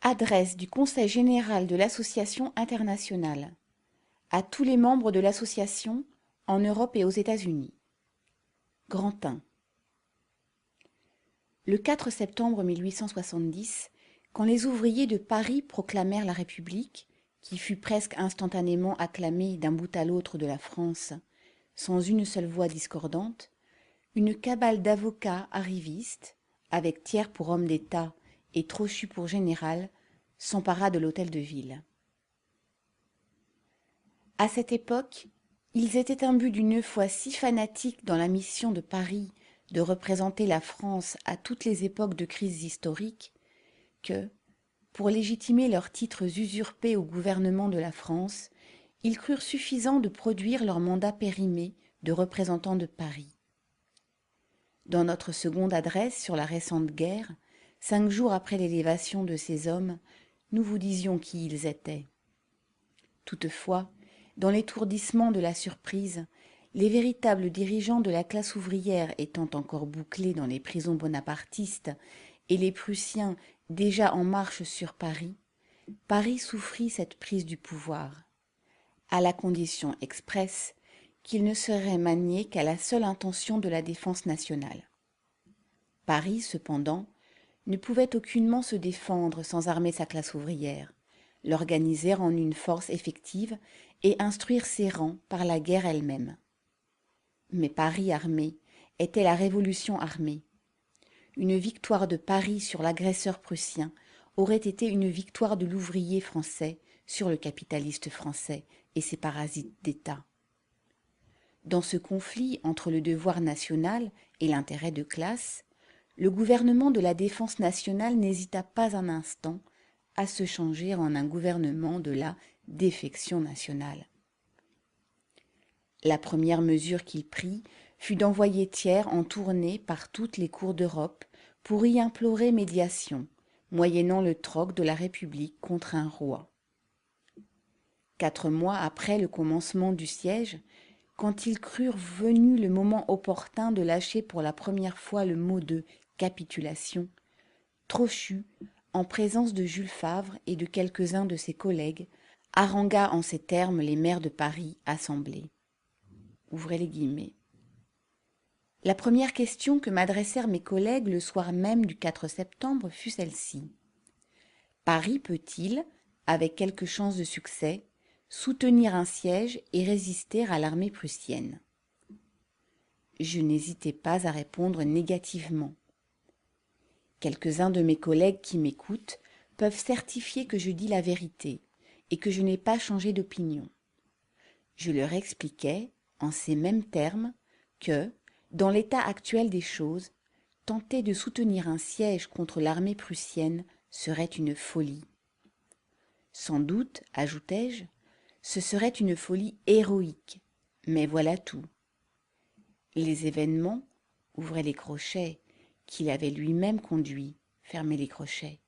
Adresse du Conseil général de l'Association internationale à tous les membres de l'association en Europe et aux États-Unis. Grand 1. Le 4 septembre 1870, quand les ouvriers de Paris proclamèrent la République, qui fut presque instantanément acclamée d'un bout à l'autre de la France, sans une seule voix discordante, une cabale d'avocats arrivistes, avec Thiers pour homme d'État et Trochu pour général, s'empara de l'hôtel de ville. À cette époque, ils étaient imbus d'une foi si fanatique dans la mission de Paris de représenter la France à toutes les époques de crise historique que, pour légitimer leurs titres usurpés au gouvernement de la France, ils crurent suffisant de produire leur mandat périmé de représentants de Paris. Dans notre seconde adresse sur la récente guerre, 5 jours après l'élévation de ces hommes, nous vous disions qui ils étaient. Toutefois, dans l'étourdissement de la surprise, les véritables dirigeants de la classe ouvrière étant encore bouclés dans les prisons bonapartistes et les Prussiens déjà en marche sur Paris, Paris souffrit cette prise du pouvoir, à la condition expresse qu'il ne serait manié qu'à la seule intention de la défense nationale. Paris, cependant, ne pouvait aucunement se défendre sans armer sa classe ouvrière, l'organiser en une force effective et instruire ses rangs par la guerre elle-même. Mais Paris armé était la Révolution armée. Une victoire de Paris sur l'agresseur prussien aurait été une victoire de l'ouvrier français sur le capitaliste français et ses parasites d'État. Dans ce conflit entre le devoir national et l'intérêt de classe, le gouvernement de la défense nationale n'hésita pas un instant à se changer en un gouvernement de la défection nationale. La première mesure qu'il prit fut d'envoyer Thiers en tournée par toutes les cours d'Europe pour y implorer médiation, moyennant le troc de la République contre un roi. 4 mois après le commencement du siège, quand ils crurent venu le moment opportun de lâcher pour la première fois le mot de capitulation, Trochu, en présence de Jules Favre et de quelques-uns de ses collègues, harangua en ces termes les maires de Paris assemblés. Ouvrez les guillemets. La première question que m'adressèrent mes collègues le soir même du 4 septembre fut celle-ci. Paris peut-il, avec quelque chance de succès, soutenir un siège et résister à l'armée prussienne? Je n'hésitai pas à répondre négativement. Quelques-uns de mes collègues qui m'écoutent peuvent certifier que je dis la vérité et que je n'ai pas changé d'opinion. Je leur expliquai, en ces mêmes termes, que, dans l'état actuel des choses, tenter de soutenir un siège contre l'armée prussienne serait une folie. Sans doute, ajoutai-je, ce serait une folie héroïque, mais voilà tout. Les événements, ouvrez les crochets, qu'il avait lui-même conduits, fermez les crochets,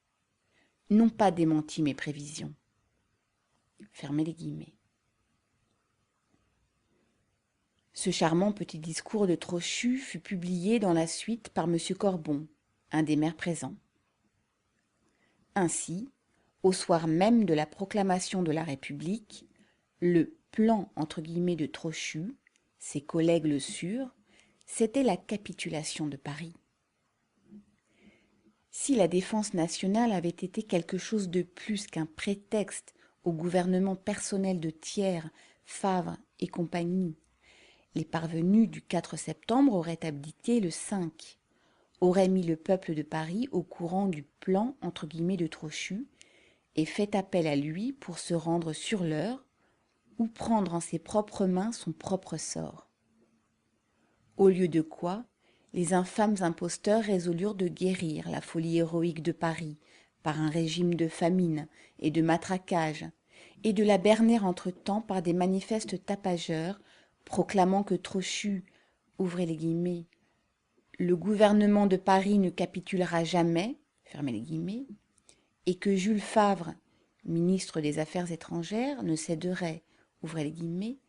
n'ont pas démenti mes prévisions. Fermez les guillemets. Ce charmant petit discours de Trochu fut publié dans la suite par M. Corbon, un des maires présents. Ainsi, au soir même de la proclamation de la République, le plan entre guillemets de Trochu, ses collègues le surent, c'était la capitulation de Paris. Si la défense nationale avait été quelque chose de plus qu'un prétexte au gouvernement personnel de Thiers, Favre et compagnie, les parvenus du 4 septembre auraient abdiqué le 5, auraient mis le peuple de Paris au courant du plan entre guillemets de Trochu et fait appel à lui pour se rendre sur l'heure ou prendre en ses propres mains son propre sort. Au lieu de quoi, les infâmes imposteurs résolurent de guérir la folie héroïque de Paris par un régime de famine et de matraquage, et de la berner entre-temps par des manifestes tapageurs proclamant que Trochu, ouvrez les guillemets, le gouvernement de Paris ne capitulera jamais, fermez les guillemets, et que Jules Favre, ministre des Affaires étrangères, ne céderait, ouvrez les guillemets,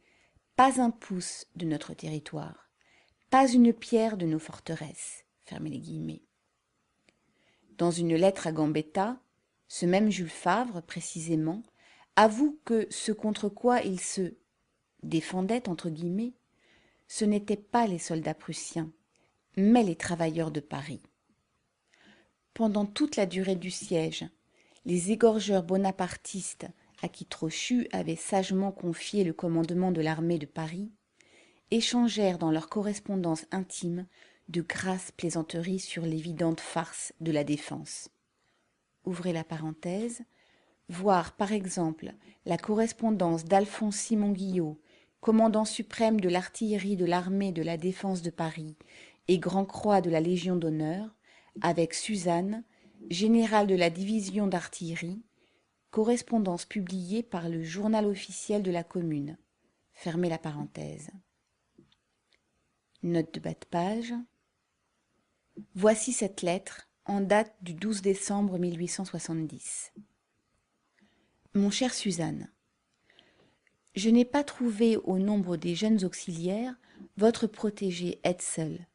pas un pouce de notre territoire, pas une pierre de nos forteresses, fermez les guillemets. Dans une lettre à Gambetta, Ce même Jules Favre, précisément, avoue que ce contre quoi il se défendait, entre guillemets, ce n'étaient pas les soldats prussiens, mais les travailleurs de Paris. Pendant toute la durée du siège, les égorgeurs bonapartistes à qui Trochu avait sagement confié le commandement de l'armée de Paris échangèrent dans leur correspondance intime de grasses plaisanteries sur l'évidente farce de la défense. Ouvrez la parenthèse, voir par exemple la correspondance d'Alphonse Simon Guillot, commandant suprême de l'artillerie de l'armée de la défense de Paris et grand-croix de la Légion d'honneur, avec Suzanne, général de la division d'artillerie, correspondance publiée par le journal officiel de la commune. Fermez la parenthèse. Note de bas de page. Voici cette lettre en date du 12 décembre 1870. Mon cher Suzanne, je n'ai pas trouvé au nombre des jeunes auxiliaires votre protégé Hetzel,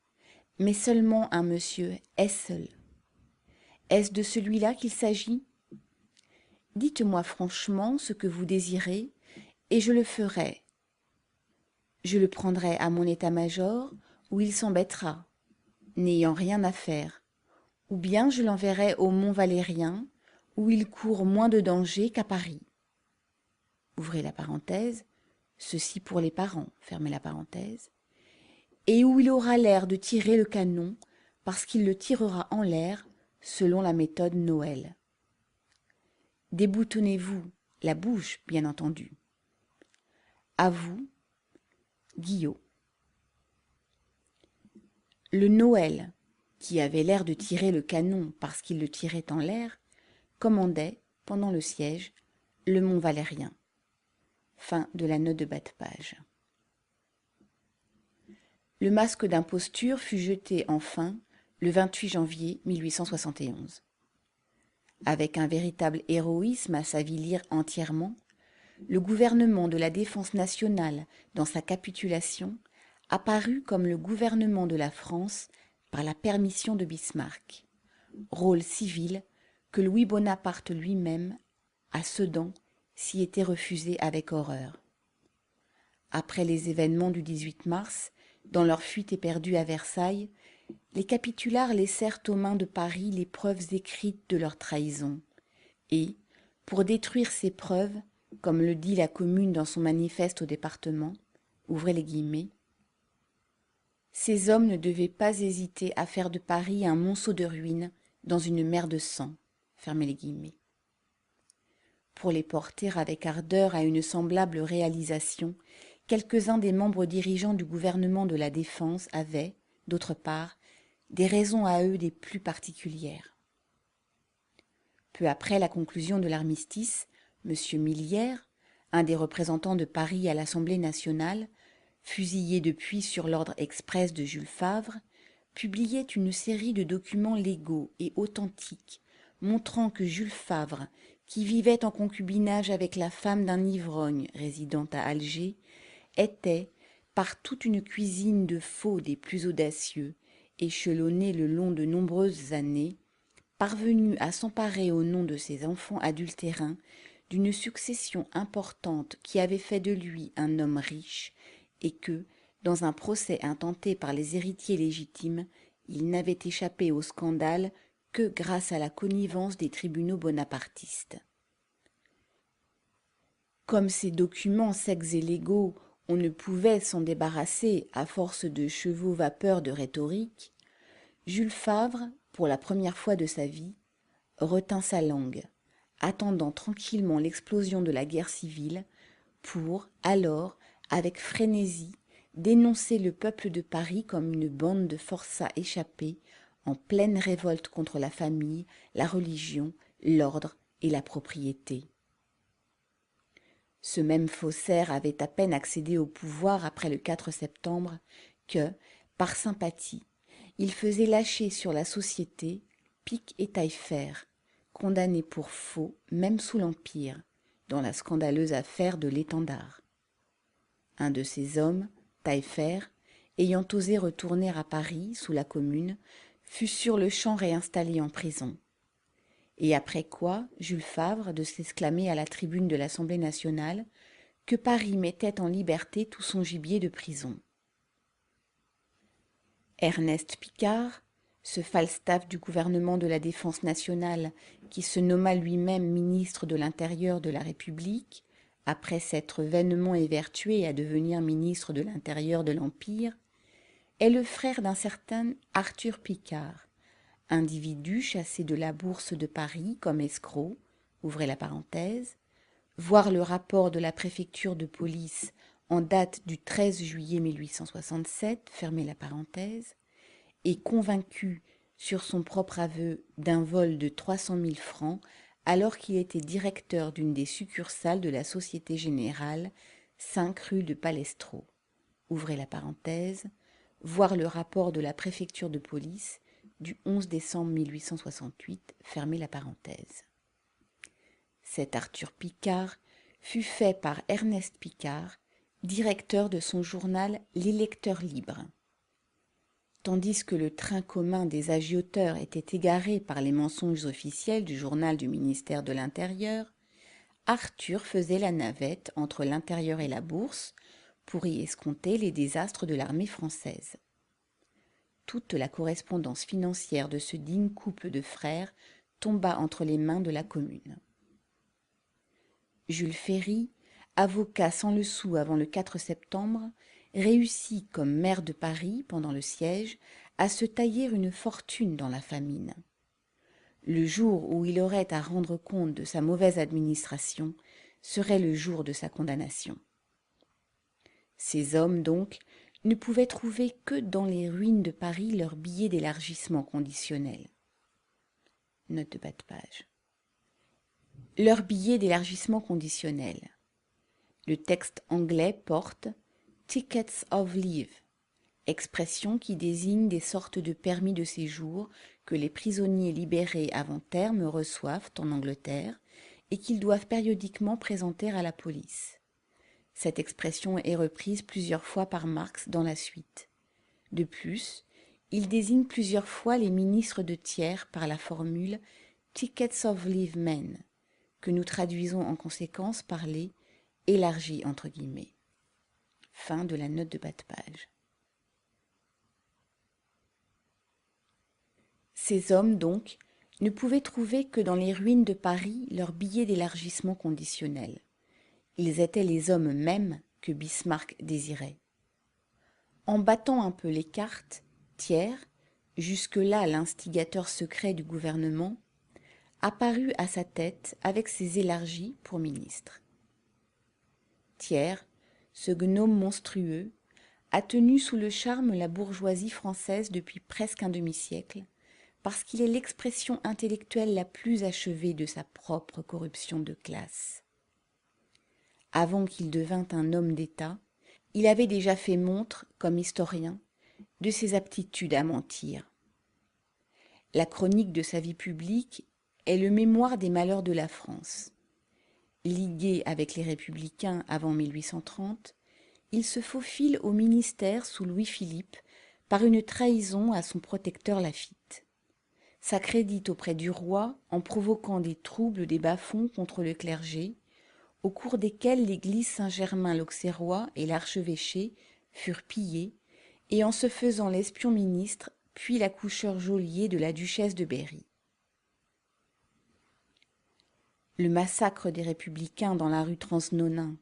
mais seulement un monsieur Hessel. Est-ce de celui-là qu'il s'agit? Dites-moi franchement ce que vous désirez, et je le ferai. Je le prendrai à mon état-major, où il s'embêtera, n'ayant rien à faire, ou bien je l'enverrai au Mont Valérien, où il court moins de danger qu'à Paris. Ouvrez la parenthèse, ceci pour les parents, fermez la parenthèse, et où il aura l'air de tirer le canon, parce qu'il le tirera en l'air, selon la méthode Noël. Déboutonnez-vous la bouche, bien entendu. À vous, Guillot. Le Noël, qui avait l'air de tirer le canon parce qu'il le tirait en l'air, commandait, pendant le siège, le Mont Valérien. Fin de la note de bas de page. Le masque d'imposture fut jeté enfin le 28 janvier 1871. Avec un véritable héroïsme à s'avilir entièrement, le gouvernement de la défense nationale, dans sa capitulation, apparut comme le gouvernement de la France par la permission de Bismarck, rôle civil que Louis Bonaparte lui-même, à Sedan, s'y était refusé avec horreur. Après les événements du 18 mars, dans leur fuite éperdue à Versailles, les capitulars laissèrent aux mains de Paris les preuves écrites de leur trahison, et, pour détruire ces preuves, comme le dit la Commune dans son manifeste au département, ouvrez les guillemets, ces hommes ne devaient pas hésiter à faire de Paris un monceau de ruines dans une mer de sang, fermez les guillemets. Pour les porter avec ardeur à une semblable réalisation, quelques-uns des membres dirigeants du gouvernement de la Défense avaient, d'autre part, des raisons à eux des plus particulières. Peu après la conclusion de l'armistice, M. Millière, un des représentants de Paris à l'Assemblée nationale, fusillé depuis sur l'ordre express de Jules Favre, publiait une série de documents légaux et authentiques montrant que Jules Favre, qui vivait en concubinage avec la femme d'un ivrogne résidant à Alger, était, par toute une cuisine de faux des plus audacieux, échelonnée le long de nombreuses années, parvenu à s'emparer au nom de ses enfants adultérins d'une succession importante qui avait fait de lui un homme riche, et que, dans un procès intenté par les héritiers légitimes, il n'avait échappé au scandale que grâce à la connivence des tribunaux bonapartistes. Comme ces documents secs et légaux, on ne pouvait s'en débarrasser à force de chevaux vapeurs de rhétorique, Jules Favre, pour la première fois de sa vie, retint sa langue, attendant tranquillement l'explosion de la guerre civile, pour, alors, avec frénésie, dénoncer le peuple de Paris comme une bande de forçats échappés, en pleine révolte contre la famille, la religion, l'ordre et la propriété. Ce même faussaire avait à peine accédé au pouvoir après le 4 septembre que, par sympathie, il faisait lâcher sur la société Pic et Taillefer, condamnés pour faux même sous l'Empire, dans la scandaleuse affaire de l'étendard. Un de ces hommes, Taillefer, ayant osé retourner à Paris sous la Commune, fut sur-le-champ réinstallé en prison. et après quoi Jules Favre de s'exclamer à la tribune de l'Assemblée nationale que Paris mettait en liberté tout son gibier de prison. Ernest Picard, ce Falstaff du gouvernement de la Défense nationale qui se nomma lui-même ministre de l'Intérieur de la République, après s'être vainement évertué à devenir ministre de l'Intérieur de l'Empire, est le frère d'un certain Arthur Picard, individu chassé de la Bourse de Paris comme escroc, ouvrez la parenthèse, voir le rapport de la préfecture de police en date du 13 juillet 1867, fermez la parenthèse, et convaincu sur son propre aveu d'un vol de 300 000 francs alors qu'il était directeur d'une des succursales de la Société Générale, 5 rue de Palestro. Ouvrez la parenthèse, voir le rapport de la préfecture de police du 11 décembre 1868, fermez la parenthèse. Cet Arthur Picard fut fait par Ernest Picard, directeur de son journal L'Électeur libre. Tandis que le train commun des agioteurs était égaré par les mensonges officiels du journal du ministère de l'Intérieur, Arthur faisait la navette entre l'intérieur et la bourse pour y escompter les désastres de l'armée française. Toute la correspondance financière de ce digne couple de frères tomba entre les mains de la Commune. Jules Ferry, avocat sans le sou avant le 4 septembre, réussit comme maire de Paris pendant le siège à se tailler une fortune dans la famine. Le jour où il aurait à rendre compte de sa mauvaise administration serait le jour de sa condamnation. Ces hommes, donc, ne pouvaient trouver que dans les ruines de Paris leur billet d'élargissement conditionnel. Note de bas de page. Leur billet d'élargissement conditionnel. Le texte anglais porte « tickets of leave », expression qui désigne des sortes de permis de séjour que les prisonniers libérés avant terme reçoivent en Angleterre et qu'ils doivent périodiquement présenter à la police. Cette expression est reprise plusieurs fois par Marx dans la suite. De plus, il désigne plusieurs fois les ministres de tiers par la formule « tickets of leave men », que nous traduisons en conséquence par les « élargis » entre guillemets. Fin de la note de bas de page. Ces hommes, donc, ne pouvaient trouver que dans les ruines de Paris leur billet d'élargissement conditionnel. Ils étaient les hommes mêmes que Bismarck désirait. En battant un peu les cartes, Thiers, jusque-là l'instigateur secret du gouvernement, apparut à sa tête avec ses élargis pour ministre. Thiers, ce gnome monstrueux, a tenu sous le charme la bourgeoisie française depuis presque un demi-siècle, parce qu'il est l'expression intellectuelle la plus achevée de sa propre corruption de classe. Avant qu'il devînt un homme d'État, il avait déjà fait montre, comme historien, de ses aptitudes à mentir. La chronique de sa vie publique est le mémoire des malheurs de la France. Ligué avec les Républicains avant 1830, il se faufile au ministère sous Louis-Philippe par une trahison à son protecteur Laffitte. S'accrédite auprès du roi en provoquant des troubles des bas-fonds contre le clergé, au cours desquels l'église Saint-Germain-l'Auxerrois et l'archevêché furent pillés, et en se faisant l'espion ministre, puis l'accoucheur geôlier de la duchesse de Berry. Le massacre des républicains dans la rue Transnonain,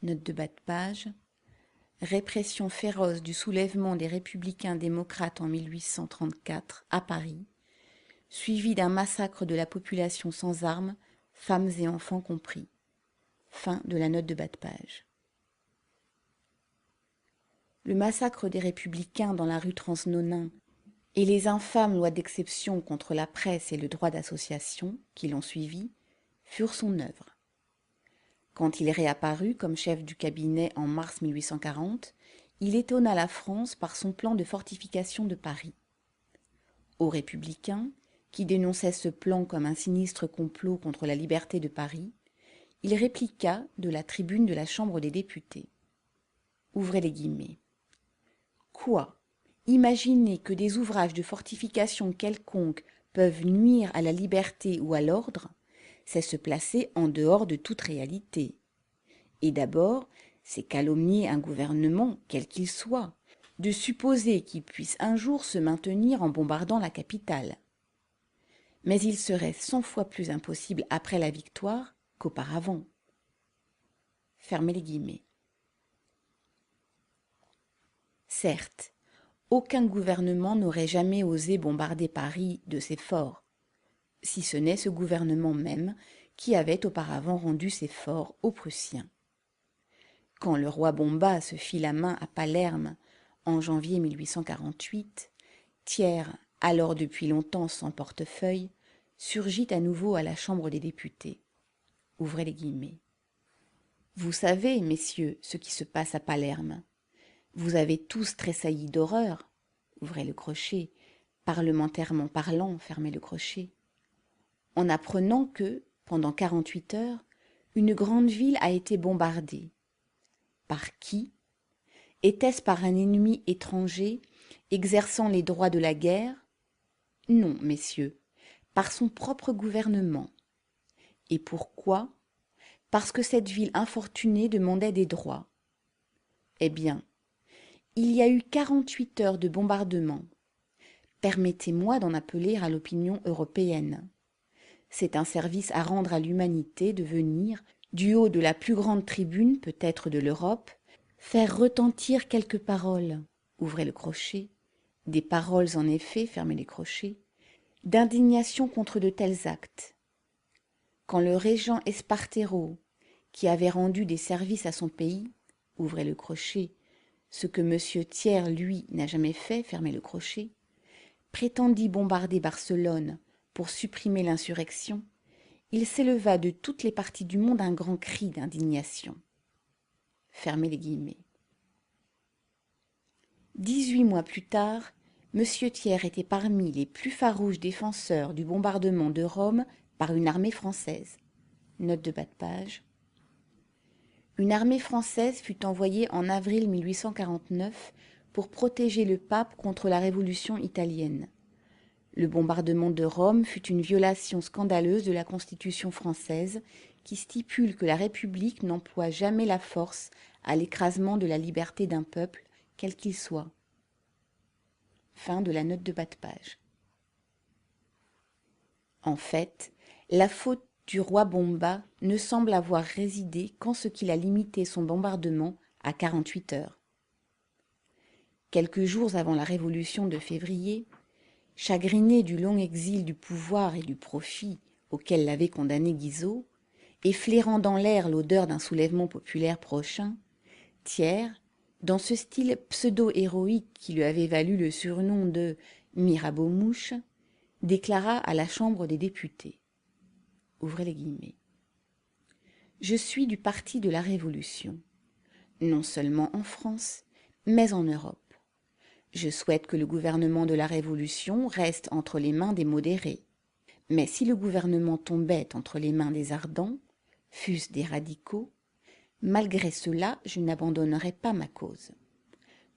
note de bas de page, répression féroce du soulèvement des républicains démocrates en 1834 à Paris, suivi d'un massacre de la population sans armes, femmes et enfants compris. Fin de la note de bas de page. Le massacre des républicains dans la rue Transnonain et les infâmes lois d'exception contre la presse et le droit d'association qui l'ont suivi furent son œuvre. Quand il réapparut comme chef du cabinet en mars 1840, il étonna la France par son plan de fortification de Paris. Aux républicains, qui dénonçaient ce plan comme un sinistre complot contre la liberté de Paris, il répliqua de la tribune de la Chambre des députés. Ouvrez les guillemets. Quoi? Imaginez que des ouvrages de fortification quelconques peuvent nuire à la liberté ou à l'ordre, c'est se placer en dehors de toute réalité. Et d'abord, c'est calomnier un gouvernement, quel qu'il soit, de supposer qu'il puisse un jour se maintenir en bombardant la capitale. Mais il serait 100 fois plus impossible après la victoire qu'auparavant. Fermez les guillemets. Certes, aucun gouvernement n'aurait jamais osé bombarder Paris de ses forts, si ce n'est ce gouvernement même qui avait auparavant rendu ses forts aux Prussiens. Quand le roi Bomba se fit la main à Palerme en janvier 1848, Thiers, alors depuis longtemps sans portefeuille, surgit à nouveau à la Chambre des députés. Ouvrez les guillemets. Vous savez, messieurs, ce qui se passe à Palerme. Vous avez tous tressailli d'horreur, ouvrez le crochet, parlementairement parlant, fermez le crochet, en apprenant que, pendant 48 heures, une grande ville a été bombardée. Par qui? Était-ce par un ennemi étranger exerçant les droits de la guerre? Non, messieurs, par son propre gouvernement. Et pourquoi? Parce que cette ville infortunée demandait des droits. Eh bien, il y a eu 48 heures de bombardement. Permettez-moi d'en appeler à l'opinion européenne. C'est un service à rendre à l'humanité de venir, du haut de la plus grande tribune peut-être de l'Europe, faire retentir quelques paroles, ouvrez le crochet, des paroles en effet, fermez les crochets, d'indignation contre de tels actes. Quand le régent Espartero, qui avait rendu des services à son pays, ouvrez le crochet, ce que M. Thiers, lui, n'a jamais fait, fermez le crochet, prétendit bombarder Barcelone pour supprimer l'insurrection, il s'éleva de toutes les parties du monde un grand cri d'indignation. Fermez les guillemets. 18 mois plus tard, M. Thiers était parmi les plus farouches défenseurs du bombardement de Rome par une armée française. Note de bas de page. Une armée française fut envoyée en avril 1849 pour protéger le pape contre la révolution italienne. Le bombardement de Rome fut une violation scandaleuse de la Constitution française qui stipule que la République n'emploie jamais la force à l'écrasement de la liberté d'un peuple, quel qu'il soit. Fin de la note de bas de page. En fait, la faute du roi Bomba ne semble avoir résidé qu'en ce qu'il a limité son bombardement à 48 heures. Quelques jours avant la Révolution de février, chagriné du long exil du pouvoir et du profit auquel l'avait condamné Guizot, et flairant dans l'air l'odeur d'un soulèvement populaire prochain, Thiers, dans ce style pseudo-héroïque qui lui avait valu le surnom de Mirabeau-Mouche, déclara à la Chambre des députés. Ouvrez les guillemets. Je suis du parti de la Révolution, non seulement en France, mais en Europe. Je souhaite que le gouvernement de la Révolution reste entre les mains des modérés. Mais si le gouvernement tombait entre les mains des ardents, fût-ce des radicaux, malgré cela, je n'abandonnerai pas ma cause.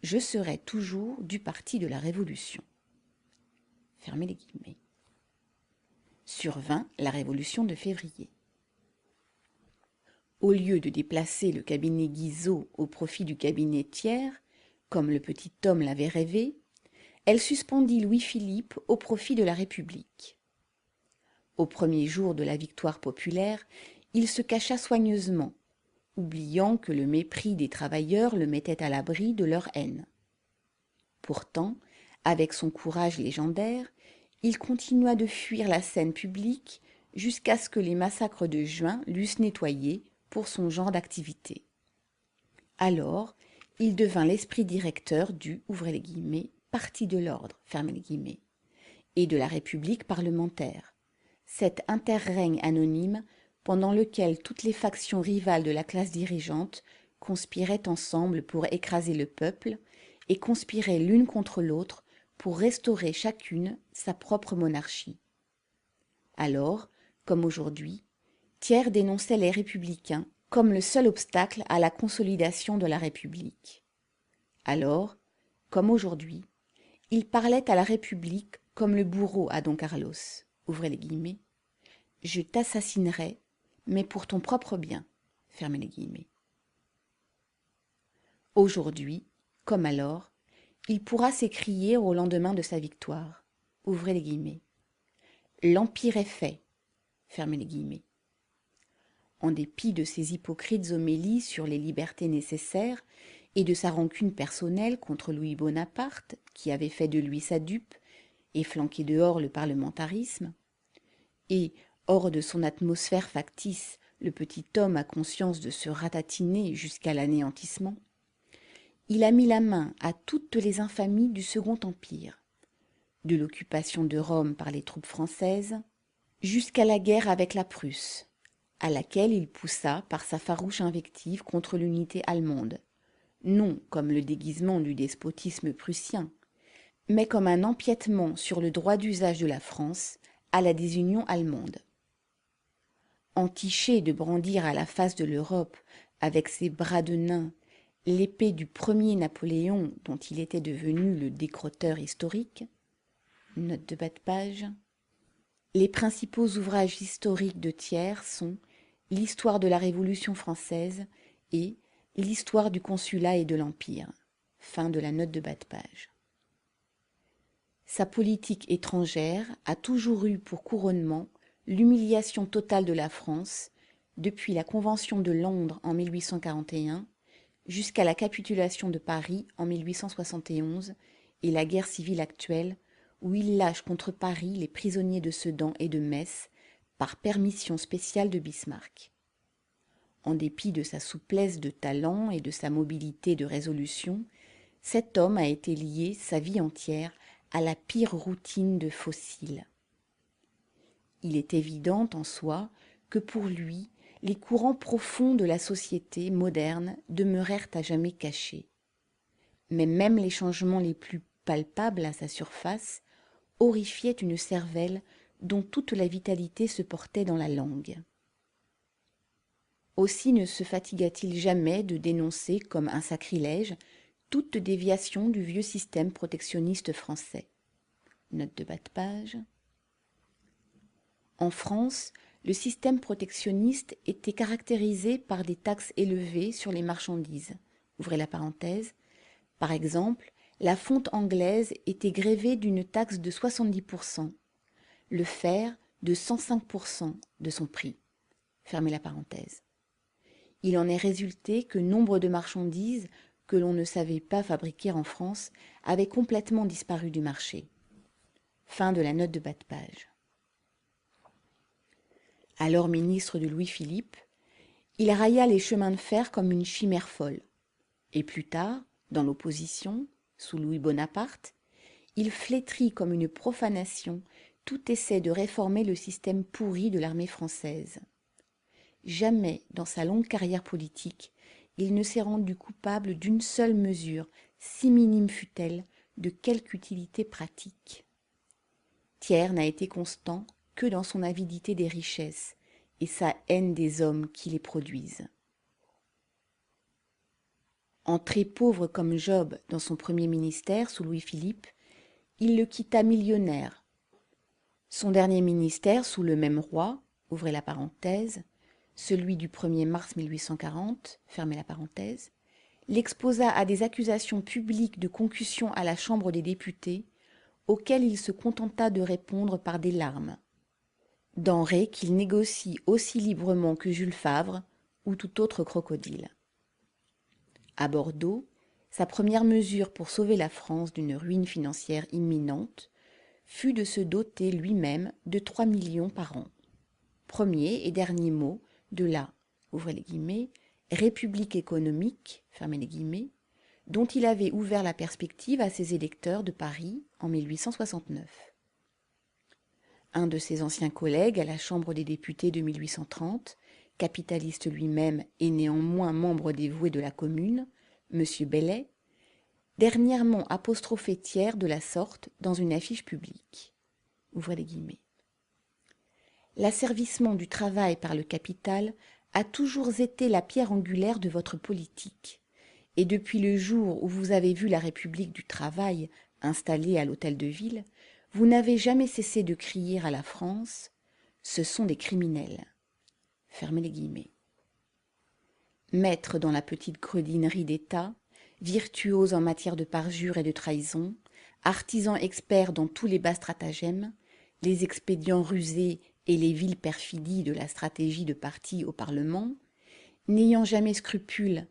Je serai toujours du parti de la Révolution. Fermez les guillemets. Survint la Révolution de février. Au lieu de déplacer le cabinet Guizot au profit du cabinet Thiers, comme le petit homme l'avait rêvé, elle suspendit Louis-Philippe au profit de la République. Au premier jour de la victoire populaire, il se cacha soigneusement, oubliant que le mépris des travailleurs le mettait à l'abri de leur haine. Pourtant, avec son courage légendaire, il continua de fuir la scène publique jusqu'à ce que les massacres de juin l'eussent nettoyé pour son genre d'activité. Alors, il devint l'esprit directeur du, ouvrez les guillemets, parti de l'ordre, fermez les guillemets, et de la République parlementaire, cet interrègne anonyme pendant lequel toutes les factions rivales de la classe dirigeante conspiraient ensemble pour écraser le peuple et conspiraient l'une contre l'autre pour restaurer chacune sa propre monarchie. Alors, comme aujourd'hui, Thiers dénonçait les républicains comme le seul obstacle à la consolidation de la République. Alors, comme aujourd'hui, il parlait à la République comme le bourreau à Don Carlos, ouvrez les guillemets, je t'assassinerai, mais pour ton propre bien, fermez les guillemets. Aujourd'hui, comme alors, il pourra s'écrier au lendemain de sa victoire, ouvrez les guillemets, l'Empire est fait, fermez les guillemets. En dépit de ses hypocrites homélies sur les libertés nécessaires et de sa rancune personnelle contre Louis Bonaparte, qui avait fait de lui sa dupe et flanqué dehors le parlementarisme, et, hors de son atmosphère factice, le petit homme a conscience de se ratatiner jusqu'à l'anéantissement, il a mis la main à toutes les infamies du Second Empire, de l'occupation de Rome par les troupes françaises jusqu'à la guerre avec la Prusse, à laquelle il poussa par sa farouche invective contre l'unité allemande, non comme le déguisement du despotisme prussien, mais comme un empiètement sur le droit d'usage de la France à la désunion allemande. Entiché de brandir à la face de l'Europe, avec ses bras de nain, l'épée du premier Napoléon dont il était devenu le décroteur historique, note de bas de page, les principaux ouvrages historiques de Thiers sont l'histoire de la Révolution française et l'histoire du consulat et de l'Empire. Fin de la note de bas de page. Sa politique étrangère a toujours eu pour couronnement l'humiliation totale de la France depuis la Convention de Londres en 1841 jusqu'à la capitulation de Paris en 1871 et la guerre civile actuelle où il lâche contre Paris les prisonniers de Sedan et de Metz par permission spéciale de Bismarck. En dépit de sa souplesse de talent et de sa mobilité de résolution, cet homme a été lié sa vie entière à la pire routine de fossile. Il est évident en soi que pour lui, les courants profonds de la société moderne demeurèrent à jamais cachés. Mais même les changements les plus palpables à sa surface horrifiaient une cervelle dont toute la vitalité se portait dans la langue. Aussi ne se fatigua-t-il jamais de dénoncer comme un sacrilège toute déviation du vieux système protectionniste français. Note de bas de page. En France, le système protectionniste était caractérisé par des taxes élevées sur les marchandises. Ouvrez la parenthèse. Par exemple, la fonte anglaise était grévée d'une taxe de 70%, le fer de 105% de son prix. Fermez la parenthèse. Il en est résulté que nombre de marchandises que l'on ne savait pas fabriquer en France avaient complètement disparu du marché. Fin de la note de bas de page. Alors ministre de Louis-Philippe, il railla les chemins de fer comme une chimère folle. Et plus tard, dans l'opposition, sous Louis Bonaparte, il flétrit comme une profanation tout essai de réformer le système pourri de l'armée française. Jamais dans sa longue carrière politique, il ne s'est rendu coupable d'une seule mesure, si minime fût-elle, de quelque utilité pratique. Thiers n'a été constant que dans son avidité des richesses et sa haine des hommes qui les produisent. Entré pauvre comme Job dans son premier ministère sous Louis-Philippe, il le quitta millionnaire. Son dernier ministère sous le même roi, ouvrez la parenthèse, celui du 1er mars 1840, fermez la parenthèse, l'exposa à des accusations publiques de concussion à la Chambre des députés, auxquelles il se contenta de répondre par des larmes. Denrée qu'il négocie aussi librement que Jules Favre ou tout autre crocodile. À Bordeaux, sa première mesure pour sauver la France d'une ruine financière imminente fut de se doter lui-même de 3 millions par an. Premier et dernier mot de la, ouvrez les guillemets, République économique, fermez les guillemets, dont il avait ouvert la perspective à ses électeurs de Paris en 1869. Un de ses anciens collègues à la Chambre des députés de 1830, capitaliste lui-même et néanmoins membre dévoué de la Commune, M. Bellay, dernièrement apostrophé Thiers de la sorte dans une affiche publique. Ouvrez les guillemets. L'asservissement du travail par le capital a toujours été la pierre angulaire de votre politique. Et depuis le jour où vous avez vu la République du travail installée à l'Hôtel de Ville, vous n'avez jamais cessé de crier à la France, ce sont des criminels. Fermez les guillemets. Maître dans la petite gredinerie d'État, virtuose en matière de parjure et de trahison, artisan expert dans tous les bas stratagèmes, les expédients rusés et les viles perfidies de la stratégie de parti au Parlement, n'ayant jamais scrupule,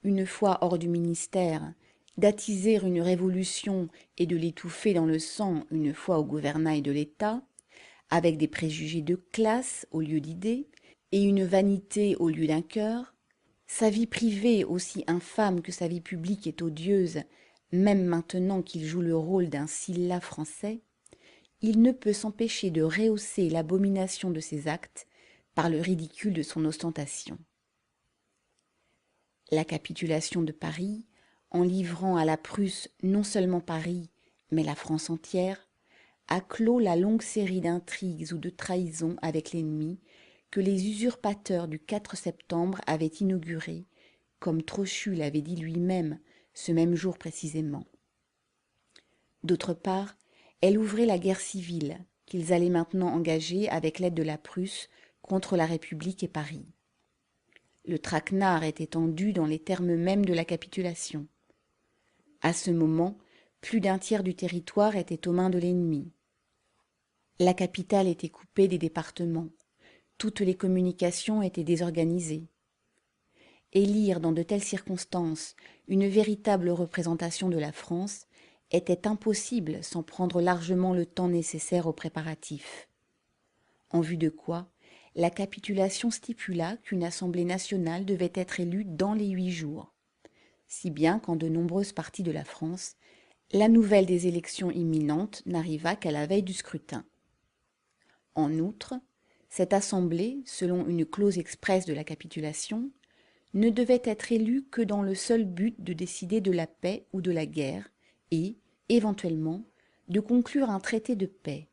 une fois hors du ministère, d'attiser une révolution et de l'étouffer dans le sang une fois au gouvernail de l'État, avec des préjugés de classe au lieu d'idées et une vanité au lieu d'un cœur, sa vie privée, aussi infâme que sa vie publique, est odieuse, même maintenant qu'il joue le rôle d'un Sylla français, il ne peut s'empêcher de rehausser l'abomination de ses actes par le ridicule de son ostentation. La capitulation de Paris, en livrant à la Prusse non seulement Paris, mais la France entière, a clos la longue série d'intrigues ou de trahisons avec l'ennemi que les usurpateurs du 4 septembre avaient inaugurée, comme Trochu l'avait dit lui-même ce même jour précisément. D'autre part, elle ouvrait la guerre civile qu'ils allaient maintenant engager avec l'aide de la Prusse contre la République et Paris. Le traquenard était tendu dans les termes mêmes de la capitulation. À ce moment, plus d'un tiers du territoire était aux mains de l'ennemi. La capitale était coupée des départements. Toutes les communications étaient désorganisées. Élire dans de telles circonstances une véritable représentation de la France était impossible sans prendre largement le temps nécessaire aux préparatifs. En vue de quoi, la capitulation stipula qu'une assemblée nationale devait être élue dans les 8 jours, si bien qu'en de nombreuses parties de la France, la nouvelle des élections imminentes n'arriva qu'à la veille du scrutin. En outre, cette assemblée, selon une clause expresse de la capitulation, ne devait être élue que dans le seul but de décider de la paix ou de la guerre et, éventuellement, de conclure un traité de paix.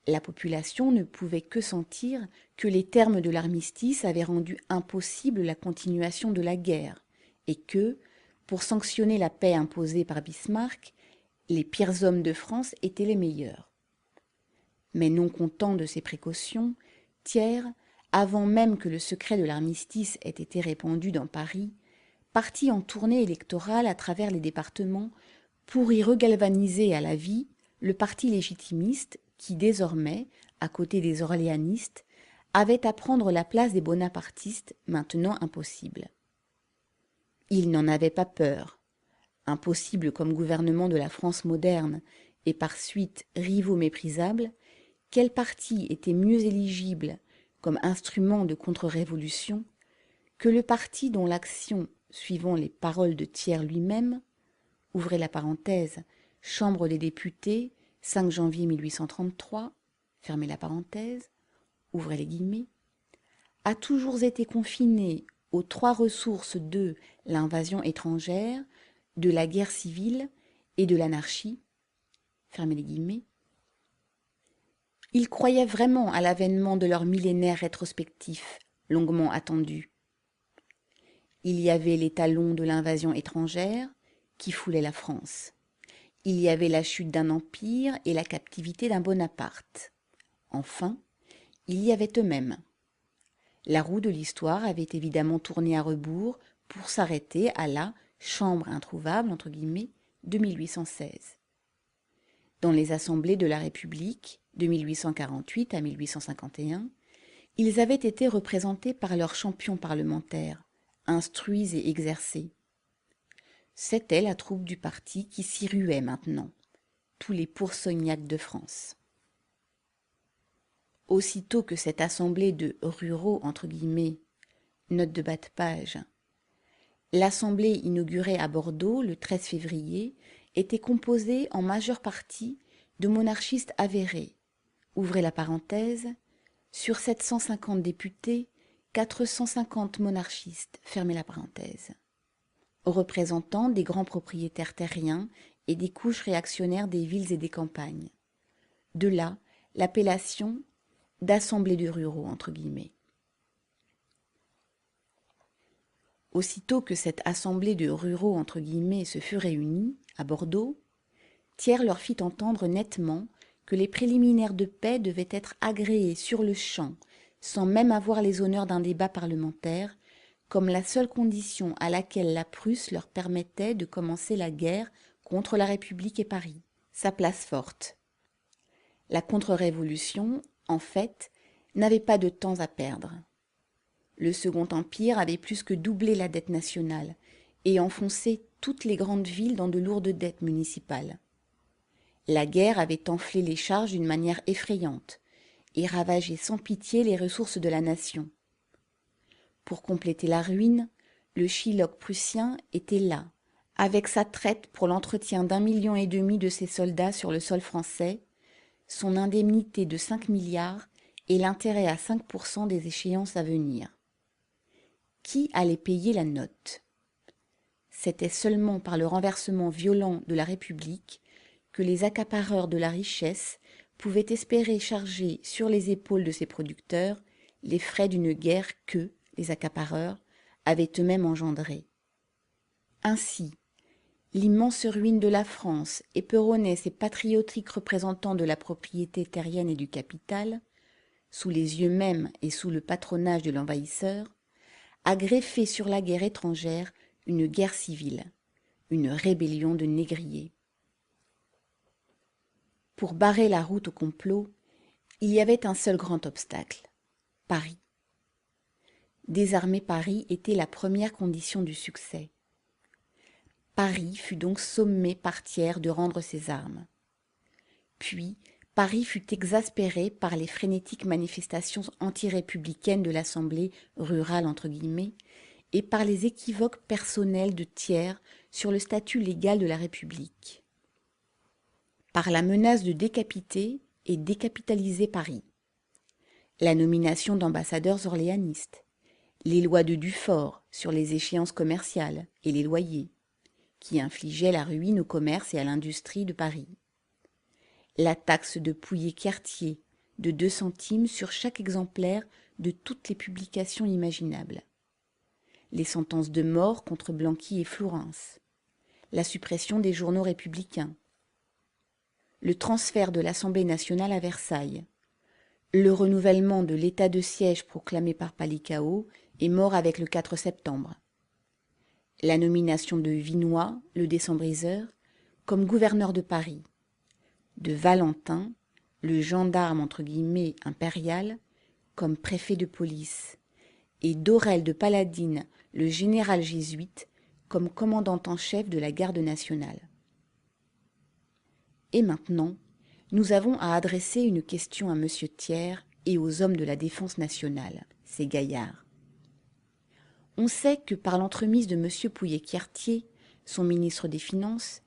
La population ne pouvait que sentir que les termes de l'armistice avaient rendu impossible la continuation de la guerre et que, pour sanctionner la paix imposée par Bismarck, les pires hommes de France étaient les meilleurs. Mais non content de ces précautions, Thiers, avant même que le secret de l'armistice ait été répandu dans Paris, partit en tournée électorale à travers les départements pour y regalvaniser à la vie le parti légitimiste qui désormais, à côté des orléanistes, avait à prendre la place des bonapartistes, maintenant impossible. Il n'en avait pas peur. Impossible comme gouvernement de la France moderne et par suite rivaux méprisables, quel parti était mieux éligible comme instrument de contre-révolution que le parti dont l'action, suivant les paroles de Thiers lui-même, ouvrez la parenthèse, Chambre des députés, 5 janvier 1833, fermez la parenthèse, ouvrez les guillemets, a toujours été confiné aux 3 ressources de l'invasion étrangère, de la guerre civile et de l'anarchie, fermez les guillemets. Ils croyaient vraiment à l'avènement de leur millénaire rétrospectif, longuement attendu. Il y avait les talons de l'invasion étrangère qui foulait la France. Il y avait la chute d'un empire et la captivité d'un Bonaparte. Enfin, il y avait eux-mêmes. La roue de l'histoire avait évidemment tourné à rebours pour s'arrêter à la chambre introuvable entre guillemets de 1816. Dans les assemblées de la République de 1848 à 1851, ils avaient été représentés par leurs champions parlementaires, instruits et exercés. C'était la troupe du parti qui s'y ruait maintenant, tous les pourceaugnacs de France. Aussitôt que cette assemblée de ruraux, entre guillemets, note de bas de page, l'assemblée inaugurée à Bordeaux le 13 février était composée en majeure partie de monarchistes avérés, ouvrez la parenthèse, sur 750 députés, 450 monarchistes, fermez la parenthèse, représentants des grands propriétaires terriens et des couches réactionnaires des villes et des campagnes. De là, l'appellation d'assemblée de ruraux, entre guillemets. Aussitôt que cette assemblée de ruraux, entre guillemets, se fut réunie, à Bordeaux, Thiers leur fit entendre nettement que les préliminaires de paix devaient être agréés sur le champ, sans même avoir les honneurs d'un débat parlementaire, comme la seule condition à laquelle la Prusse leur permettait de commencer la guerre contre la République et Paris, sa place forte. La contre-révolution, en fait, n'avait pas de temps à perdre. Le Second Empire avait plus que doublé la dette nationale et enfoncé toutes les grandes villes dans de lourdes dettes municipales. La guerre avait enflé les charges d'une manière effrayante et ravagé sans pitié les ressources de la nation. Pour compléter la ruine, le Shylock prussien était là, avec sa traite pour l'entretien d'1,5 million de ses soldats sur le sol français, son indemnité de 5 milliards et l'intérêt à 5% des échéances à venir. Qui allait payer la note? C'était seulement par le renversement violent de la République que les accapareurs de la richesse pouvaient espérer charger sur les épaules de ses producteurs les frais d'une guerre que, les accapareurs, avaient eux-mêmes engendrée. Ainsi, l'immense ruine de la France éperonnait ces patriotiques représentants de la propriété terrienne et du capital, sous les yeux mêmes et sous le patronage de l'envahisseur, a greffé sur la guerre étrangère une guerre civile, une rébellion de négriers. Pour barrer la route au complot, il y avait un seul grand obstacle, Paris. Désarmer Paris était la première condition du succès. Paris fut donc sommé par Thiers de rendre ses armes. Puis, Paris fut exaspéré par les frénétiques manifestations anti-républicaines de l'Assemblée rurale entre guillemets et par les équivoques personnels de Thiers sur le statut légal de la République. Par la menace de décapiter et décapitaliser Paris. La nomination d'ambassadeurs orléanistes. Les lois de Dufort sur les échéances commerciales et les loyers, qui infligeaient la ruine au commerce et à l'industrie de Paris. La taxe de Pouilly-Quartier de 2 centimes sur chaque exemplaire de toutes les publications imaginables. Les sentences de mort contre Blanqui et Flourens. La suppression des journaux républicains. Le transfert de l'Assemblée nationale à Versailles. Le renouvellement de l'état de siège proclamé par Palikao est mort avec le 4 septembre. La nomination de Vinoy, le décembriseur, comme gouverneur de Paris, de Valentin, le gendarme entre guillemets impérial, comme préfet de police, et d'Aurel de Paladine, le général jésuite, comme commandant en chef de la garde nationale. Et maintenant, nous avons à adresser une question à M. Thiers et aux hommes de la défense nationale, ces gaillards. On sait que par l'entremise de M. Pouilly-Quartier, son ministre des Finances,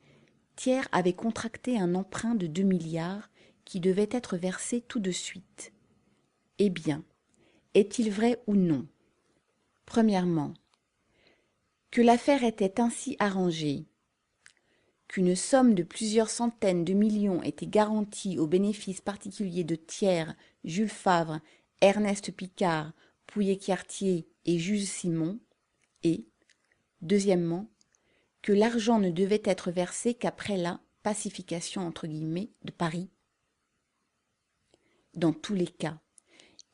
Thiers avait contracté un emprunt de 2 milliards qui devait être versé tout de suite. Eh bien, est-il vrai ou non? Premièrement, que l'affaire était ainsi arrangée, qu'une somme de plusieurs centaines de millions était garantie au bénéfice particulier de Thiers, Jules Favre, Ernest Picard, Pouilly-Quartier et Jules Simon, et, deuxièmement, que l'argent ne devait être versé qu'après la pacification entre guillemets de Paris. Dans tous les cas,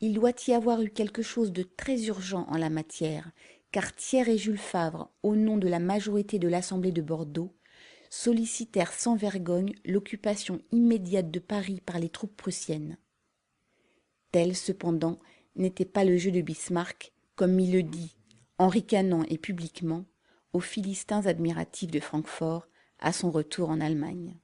il doit y avoir eu quelque chose de très urgent en la matière, car Thiers et Jules Favre, au nom de la majorité de l'Assemblée de Bordeaux, sollicitèrent sans vergogne l'occupation immédiate de Paris par les troupes prussiennes. Tel, cependant, n'était pas le jeu de Bismarck, comme il le dit, en ricanant et publiquement, aux Philistins admiratifs de Francfort à son retour en Allemagne.